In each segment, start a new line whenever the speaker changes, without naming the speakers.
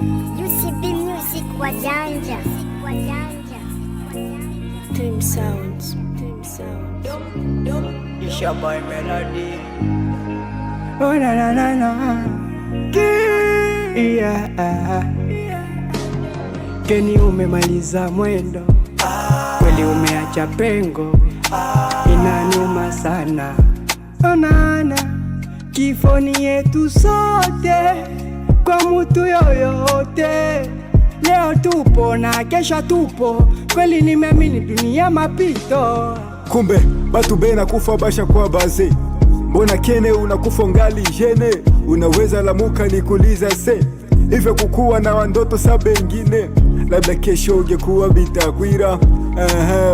UCB Music wajanja.
Dream Sounds.
It's your boy Melody.
Oh na na na na. Yeah. Keni umemaliza mwendo, kweli umeacha pengo, inaniuma sana. Onana, kifo ni yetu sote, kwa mutu yoyote. Leo tupo na kesho tupo, kweli nimeamini dunia mapito.
Kumbe batu bena kufa basha kwa baze, mbona kene unakufa ngali jene? Unaweza lamuka nikuliza se, hivyo kukuwa na wandoto sabe ngine. Labda kesho ungekuwa Bitakwira,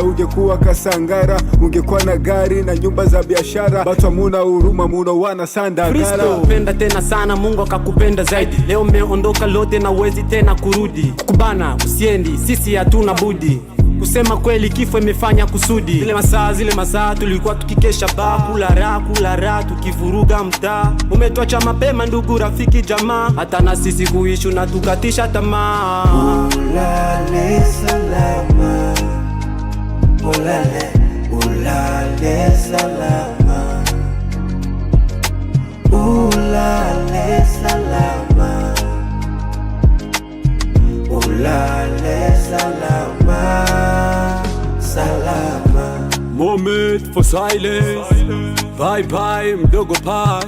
ungekuwa Kasangara, ungekuwa na gari na nyumba za biashara. Batu muna huruma, muna wana sandagara.
Kristo penda tena sana, Mungu akakupenda zaidi. Leo umeondoka lote na uwezi tena kurudi. Kukubana usiendi, sisi hatuna budi. Kusema kweli kifo imefanya kusudi. Zile masaa tulikuwa tukikesha ba, kula raha tukivuruga mtaa. Umetuacha mapema ndugu, rafiki, jamaa, hata na sisi kuishi na tukatisha tamaa.
Ulale salama, ulale salama, ulale salama, ulale salama, salama.
Moment for silence. Bye bye mdogo pass.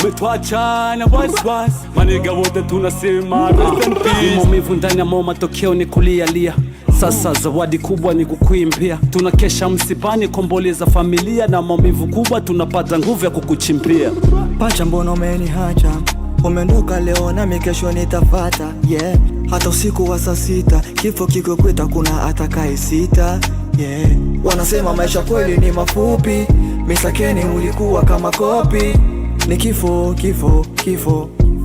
Umetuacha na wasiwasi, manega wote tunasema rest in peace. Maumivu ndani ya moyo, matokeo ni kulia. Sasa zawadi kubwa ni kukuimbia. Tunakesha msibani, komboleza familia, na maumivu kubwa tunapata nguvu ya kukuchimpia.
Pacha mbona umeniacha? Umendoka leo nami kesho nitafata, yeah. Hata usiku wa saa sita, kifo kiko kweta, kuna atakaye sita, yeah. Wanasema maisha kweli ni mafupi, misakeni ulikuwa kama kopi. Ni kifo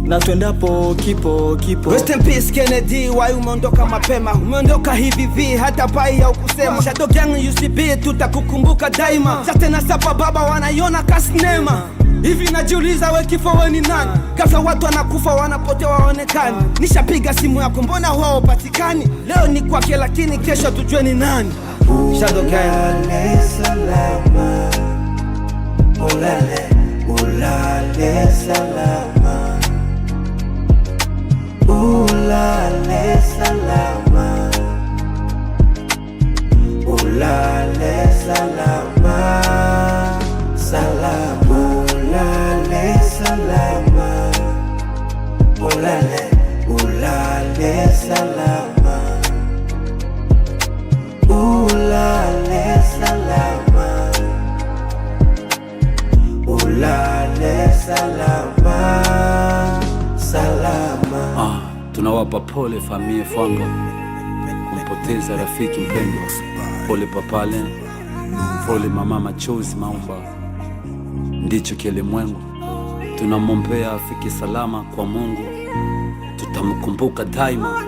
na tuendapo kipo.
Rest in peace Kennedy, why umeondoka mapema? Umeondoka hivi hata pai ya ukusema. Shadow Gang UCB tutakukumbuka daima. Sasa na sapa baba wanaiona kasnema. Hivi najiuliza we kifo we ni nani? Ghafla watu wanakufa wanapotea waonekani. Nishapiga simu yako mbona wao patikani? Leo ni kwake lakini kesho tujue ni nani. Shadow Gang.
Ulale salama, ulale salama, ulale salama, ulale salama, salama, ulale salama, ulale salama, ulale salama, ulale salama, salama.
Tunawapa pole familia Fwanga kumpoteza rafiki mpendwa. Pole papale, pole mama machozi maumba. Ndicho kielimwengu, tunamwombea afike salama kwa Mungu. Tutamkumbuka daima.